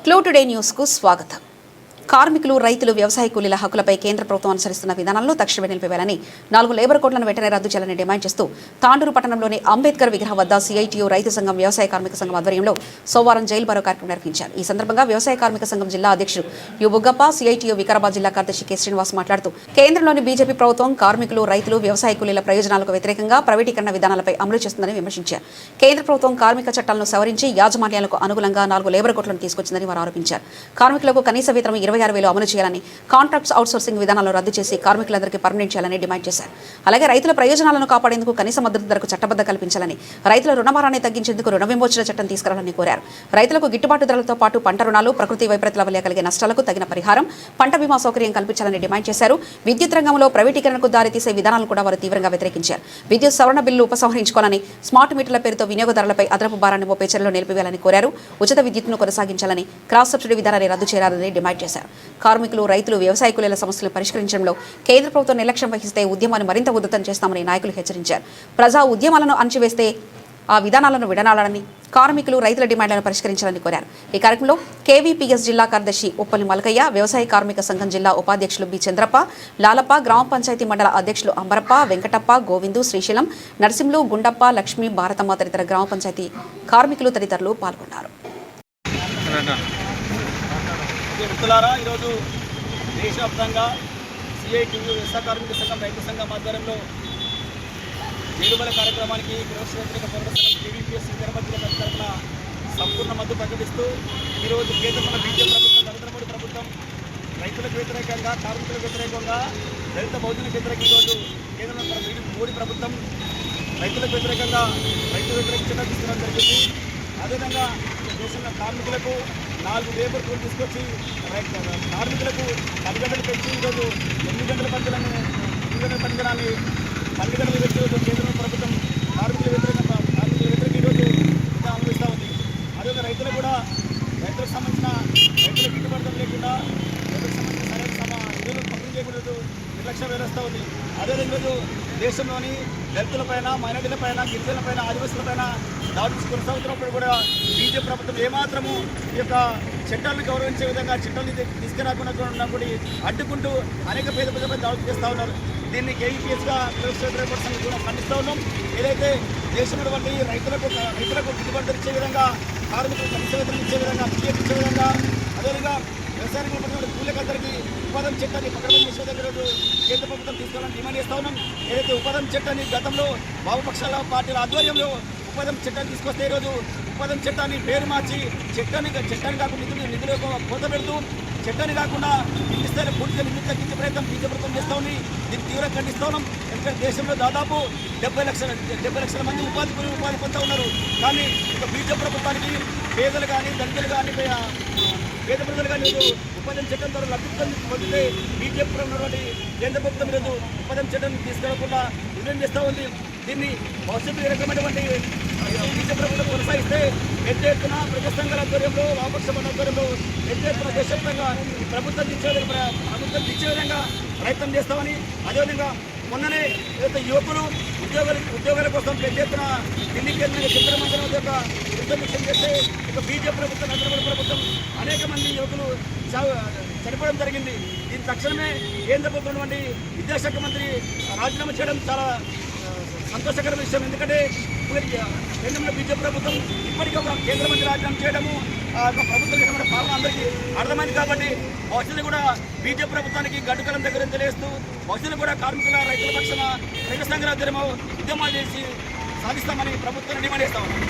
Clue today న్యూస్కు స్వాగతం. కార్మికులు, రైతులు, వ్యవసాయ కూలీల హక్కులపై కేంద్ర ప్రభుత్వం అనుసరిస్తున్న విధానాలను తక్షణమే నిలిపివేయాలని 4 లేబర్ కోడ్లను వెంటనే రద్దు చేయాలని డిమాండ్ చేస్తూ తాండూరు పట్టణంలోని అంబేద్కర్ విగ్రహం వద్ద సిఐటియు రైతు సంఘం, వ్యవసాయ కార్మిక సంఘం ఆధ్వర్యంలో సోమవారం జైలు బరో కార్యక్రమం నిర్వహించారు. ఈ సందర్భంగా వ్యవసాయ కార్మిక సంఘం జిల్లా అధ్యక్షుడు యు బుగ్గప్ప, సిఐటియు వికారాబాద్ జిల్లా కార్యదర్శి కె శ్రీనివాస్ మాట్లాడుతూ కేంద్రంలోని బీజేపీ ప్రభుత్వం కార్మికులు, రైతులు, వ్యవసాయ కూలీల ప్రయోజనాలకు వ్యతిరేకంగా ప్రైవేటీకరణ విధానాలపై అమలు చేస్తుందని విమర్శించారు. కేంద్ర ప్రభుత్వం కార్మిక చట్టాలను సవరించి యాజమాన్యాలకు అనుగుణంగా 4 లేబర్ కోడ్లను తీసుకొచ్చిందని వారు ఆరోపించారు. కార్మికులకు కనీస వేతనం 26,000 అమలు చేయాలని, కాంట్రాక్ట్స్ అవుట్సోర్సింగ్ విధానాలను రద్దు చేసి కార్మికులందరికీ పర్మనెంట్ చేయాలని డిమాండ్ చేశారు. అలాగే రైతుల ప్రయోజనాలను కాపాడేందుకు కనీస మద్దతు ధరకు చట్టబద్ధ కల్పించాలని, రైతుల రుణభారాన్ని తగ్గించేందుకు రుణ విమోచన చట్టం తీసుకురావాలని కోరారు. రైతులకు గిట్టుబాటు ధరలతో పాటు పంట రుణాలు, ప్రకృతి వైపరీత్యాల వల్ల కలిగే నష్టాలకు తగిన పరిహారం, పంట బీమా సౌకర్యం కల్పించాలని డిమాండ్ చేశారు. విద్యుత్ రంగంలో ప్రైవేటీకరణకు దారితీసే విధానాలను కూడా వారు తీవ్రంగా వ్యతిరేకించారు. విద్యుత్ సవరణ బిల్లు ఉపసంహరించుకోవాలని, స్మార్ట్ మీటర్ల పేరుతో వినియోగదారులపై అదనపు భారాన్ని మోపే చర్యలు నిలిపివేయాలని కోరారు. ఉచిత విద్యుత్తును కొనసాగించాలని, క్రాస్ సబ్సిడీ విధానాన్ని రద్దు చేయాలని డిమాండ్ చేశారు. కార్మికులు, రైతులు, వ్యవసాయ కూలీల సమస్యలను పరిష్కరించడంలో కేంద్ర ప్రభుత్వం నిర్లక్ష్యం వహిస్తే ఉద్యమాన్ని మరింత ఉధృతం చేస్తామని నాయకులు హెచ్చరించారు. ప్రజా ఉద్యమాలను అణచివేస్తే ఆ విధానాలను విడనాడాలని, కార్మికులు, రైతుల డిమాండ్లను పరిష్కరించాలని కోరారు. ఈ కార్యక్రమంలో కేవీపీఎస్ జిల్లా కార్యదర్శి ఉప్పలి మలకయ్య, వ్యవసాయ కార్మిక సంఘం జిల్లా ఉపాధ్యక్షులు బి చంద్రప్ప, లాలప్ప, గ్రామ పంచాయతీ మండల అధ్యక్షులు అంబరప్ప, వెంకటప్ప, గోవిందు, శ్రీశైలం, నరసింహులు, గుండప్ప, లక్ష్మి, భారతమ్మ తదితర గ్రామ పంచాయతీ కార్మికులు తదితరులు పాల్గొన్నారు. ఈరోజు దేశవ్యాప్తంగా సిఐటియు, వ్యవసాయ కార్మిక సంఘం, రైతు సంఘం ఆధ్వర్యంలో జైలుబల కార్యక్రమానికి వ్యవసాయ వ్యతిరేక పోరాట సంఘం కేవీపీఎస్ వికారాబాద్ జిల్లా తరఫున సంపూర్ణ మద్దతు ప్రకటిస్తూ ఈరోజు కేంద్రంలో బీజేపీ ప్రభుత్వం, నరేంద్ర మోడీ ప్రభుత్వం రైతులకు వ్యతిరేకంగా, కార్మికులకు వ్యతిరేకంగా, దళిత బహుజనులకు వ్యతిరేకంగా ఈరోజు కేంద్రంలో మోడీ ప్రభుత్వం రైతులకు వ్యతిరేకంగా రైతు వ్యతిరేక చట్టం తీసుకోవడం జరిగింది. అదేవిధంగా దేశంలో కార్మికులకు 4 లేబర్ కోడ్లు తీసుకొచ్చి కార్మికులకు 10 గంటలు పెంచి ఈరోజు 8 గంటల పనిదినాన్ని 12 గంటలు పెంచి కేంద్ర ప్రభుత్వం కార్మికుల వ్యతిరేక ఈరోజు అనుభవిస్తూ ఉంది. అదేవిధంగా రైతులకు కూడా రైతులకు సంబంధించిన రైతులకు గిట్టుబాటు లేకుండా, రైతులకు సంబంధించిన సరైన నిధులు పంపిణీ చేయకూడదు, నిర్లక్ష్యం వ్యవస్థ ఉంది. అదేవిధంగా ఈరోజు దేశంలోని దళితులపైన, మైనారిటీలపైన, గిరిజనులపైన, ఆదివాసులపైన దాడులు కొనసాగుతున్నప్పుడు కూడా బీజేపీ ప్రభుత్వం ఏమాత్రము ఈ యొక్క చట్టాలను గౌరవించే విధంగా చట్టాలను తీసుకురాకుండా ఉన్నప్పుడు అడ్డుకుంటూ అనేక పేద ప్రజలపై దాడులు చేస్తూ ఉన్నారు. దీన్ని కేవీపీఎస్గా కూడా ఖండిస్తూ ఉన్నాం. ఏదైతే దేశంలో వంటి రైతులకు గిట్టుబాటు ఇచ్చే విధంగా, కార్మికులకు కనీస వేతనం ఇచ్చే విధంగా, పిఎఫ్ ఇచ్చే విధంగా, అదేవిధంగా వ్యవసాయానికి ఉన్నటువంటి కూలీలందరికీ ఉపాధి చట్టాన్ని పక్కన చేసే దగ్గర కేంద్ర ప్రభుత్వం తీసుకోవాలని డిమాండ్ చేస్తూ ఉన్నాం. ఏదైతే ఉపాధి చట్టాన్ని గతంలో వామపక్షాల పార్టీల ఆధ్వర్యంలో ఉపాధి చట్టాన్ని తీసుకొస్తే ఈరోజు ఉపాధి చట్టాన్ని పేరు మార్చి చట్టాన్ని కాకుండా నిధులు కోత పెడుతూ చట్టాన్ని కాకుండా నిందిస్తే పూర్తిగా నిధులు తగ్గించే ప్రయత్నం బీజేపీ ప్రభుత్వం చేస్తూ ఉంది. దీన్ని తీవ్రంగా ఖండిస్తూ ఉన్నాం. ఎందుకంటే దేశంలో దాదాపు 70 లక్షల మంది ఉపాధి పొందుతూ ఉన్నారు. కానీ ఇక బీజేపీ ప్రభుత్వానికి పేదలు కానీ, దళితులు కానీ, పేద ప్రజలు కానీ ఉపాధి చట్టం ద్వారా లబ్ధి పొందితే బీజేపీ ఉన్నటువంటి కేంద్ర ప్రభుత్వం ఈరోజు ఉపాధి చట్టం తీసుకెళ్లకుండా నిర్ణయం చేస్తూ ఉంది. దీన్ని భవిష్యత్తు ఏ రకమైనటువంటి బీజేపీ ప్రభుత్వం కొనసాగిస్తే పెద్ద ఎత్తున ప్రజా సంఘాల ఆధ్వర్యంలో, వామపక్ష ఆధ్వర్యంలో పెద్ద ఎత్తున దేశవ్యాప్తంగా ఈ ప్రభుత్వం దిచ్చే విధంగా ప్రయత్నం చేస్తామని, అదేవిధంగా మొన్ననే ఏదైతే యువకులు ఉద్యోగాల కోసం పెద్ద ఎత్తున ఢిల్లీ కేంద్రంగా చిత్రమందిరం యొక్క యుద్ధం చేస్తే ఇక బీజేపీ ప్రభుత్వం, నరేంద్ర మోడీ ప్రభుత్వం అనేక మంది యువకులు చనిపోవడం జరిగింది. దీని తక్షణమే కేంద్ర ప్రభుత్వం వంటి విద్యాశాఖ మంత్రి రాజీనామా చేయడం చాలా సంతోషకర విషయం. ఎందుకంటే కేంద్రంలో బీజేపీ ప్రభుత్వం ఇప్పటికీ ఒక కేంద్ర మంత్రి రాజీనామా చేయడము ప్రభుత్వం పాలన అందరికీ అర్థమైంది. కాబట్టి భవిష్యత్తు కూడా బీజేపీ ప్రభుత్వానికి గడ్డుకలం దగ్గర తెలియజేస్తూ భవిష్యత్తు కూడా కార్మికుల, రైతుల పక్షాన ప్రజా సంఘాల ఆధ్వర్యంలో ఉద్యమాలు చేసి సాధిస్తామని ప్రభుత్వాన్ని డిమాండ్ చేస్తామని